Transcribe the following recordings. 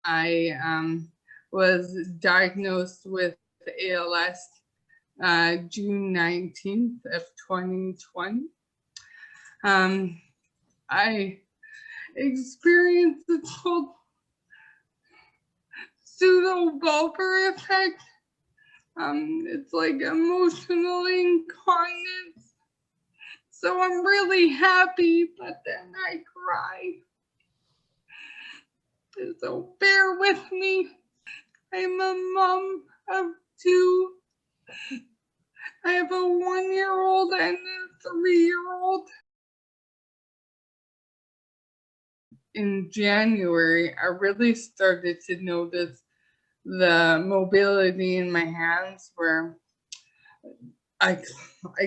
I was diagnosed with ALS June 19th of 2020. Um, I experienced what's called pseudo-bulbar effect. It's like emotional incontinence. So I'm really happy, but then I cry. So bear with me. I'm a mom of two. I have a 1-year-old and a 3-year-old. In January, I really started to notice the mobility in my hands where I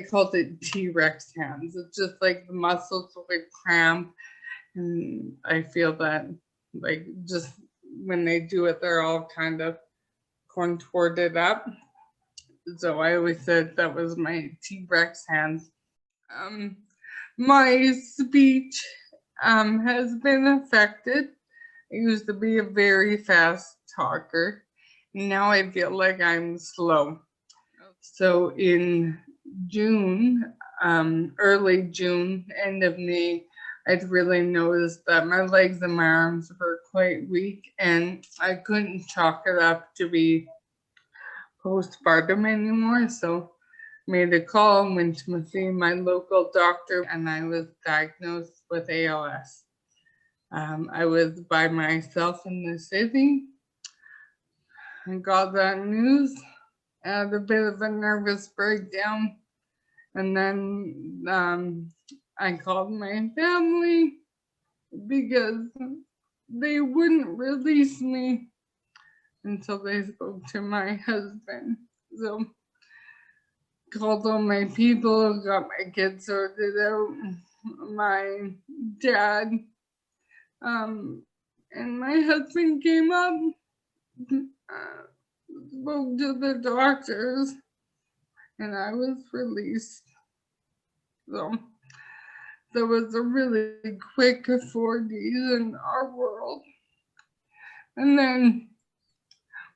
called it T-Rex hands. It's just like the muscles would cramp, and I feel that like just when they do it, they're all kind of contorted up. So I always said that was my T-Rex hands. Um, my speech has been affected. I used to be a very fast talker. Now I feel like I'm slow. So in June, early June, end of May, I'd really noticed that my legs and my arms were quite weak, and I couldn't chalk it up to be postpartum anymore. So made a call, went to see my local doctor, and I was diagnosed with ALS. I was by myself in the city. I got that news, had a bit of a nervous breakdown, and then I called my family because they wouldn't release me until they spoke to my husband. So called all my people, got my kids sorted out, my dad, and my husband came up, spoke to the doctors, and I was released. So there was a really quick 4 days in our world. And then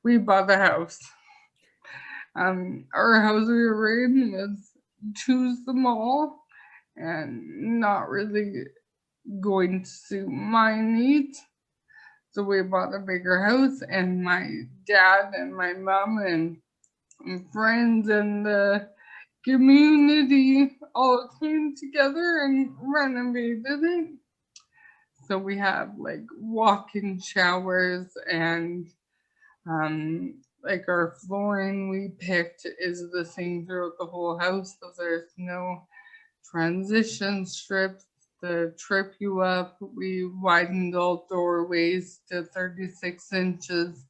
we bought a house. Our house we were in was too small and not really going to suit my needs. So we bought a bigger house, and my dad and my mom and friends and the community all came together and renovated it. So we have like walk-in showers, and like our flooring we picked is the same throughout the whole house, so there's no transition strips to trip you up. We widened all doorways to 36 inches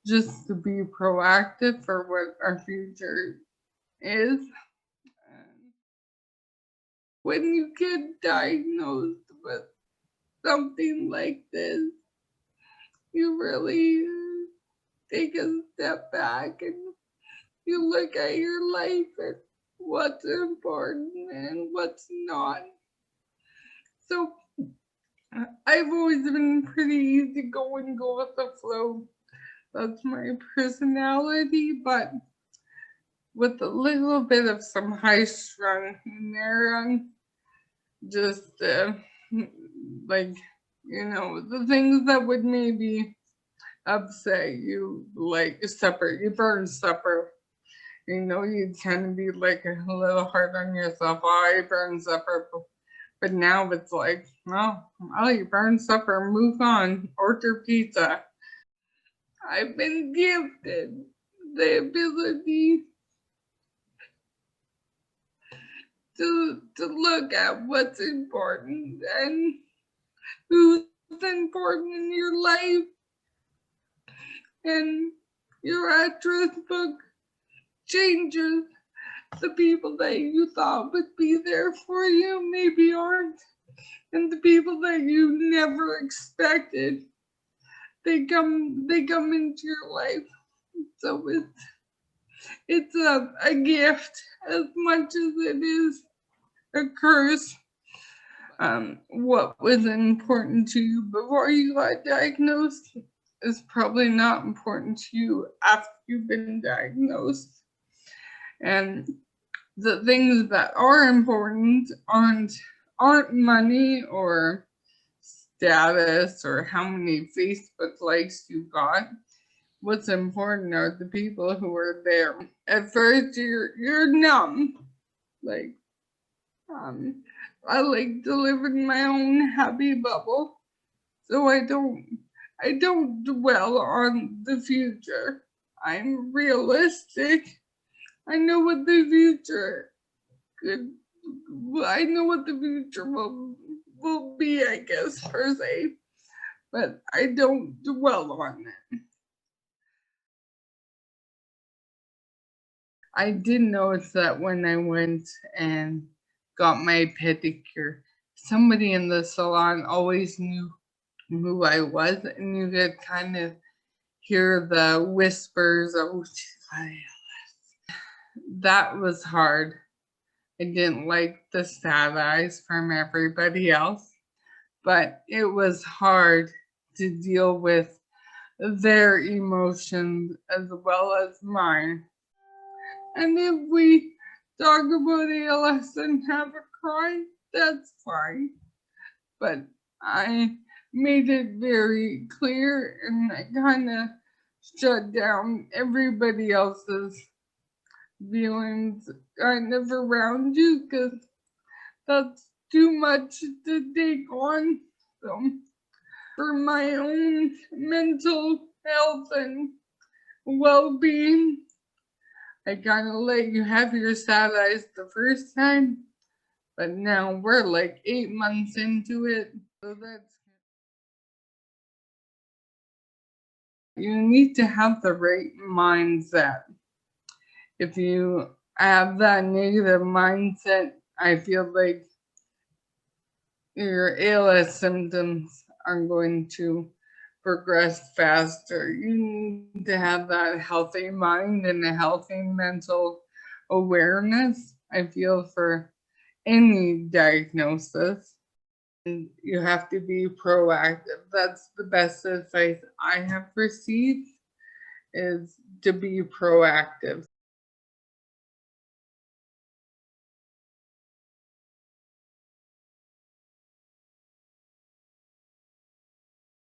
just to be proactive for what our future is. When you get diagnosed with something like this, you really take a step back and you look at your life and what's important and what's not. So I've always been pretty easy going, go with the flow. That's my personality, but with a little bit of some high strung in there, just like, the things that would maybe upset you, like supper, you burn supper. You kind of be like a little hard on yourself. Oh, I burn supper. But now it's like, oh, you burn supper, move on, order pizza. I've been gifted the ability to look at what's important and who's important in your life. And your address book changes. The people that you thought would be there for you maybe aren't. And the people that you never expected, they come into your life. So it's a gift as much as it is a curse. What was important to you before you got diagnosed? is probably not important to you after you've been diagnosed. And the things that are important aren't money or status or how many Facebook likes you got. What's important are the people who are there. At first you're numb. Like I like to live in my own happy bubble. So I don't dwell on the future. I'm realistic. I know what the future could I know what the future will be, I guess, per se. But I don't dwell on it. I did notice that when I went and got my pedicure, somebody in the salon always knew who I was, and you could kind of hear the whispers of, "Oh, she's got ALS." That was hard. I didn't like the sad eyes from everybody else, but it was hard to deal with their emotions as well as mine. And if we talk about ALS and have a cry, that's fine. But I made it very clear and I kind of shut down everybody else's feelings kind of around you because that's too much to take on. So, for my own mental health and well being, I kind of let you have your sad eyes the first time, but now we're like 8 months into it. So you need to have the right mindset. If you have that negative mindset, I feel like your ALS symptoms are going to progress faster. You need to have that healthy mind and a healthy mental awareness, I feel, for any diagnosis. And you have to be proactive. That's the best advice I have received, is to be proactive.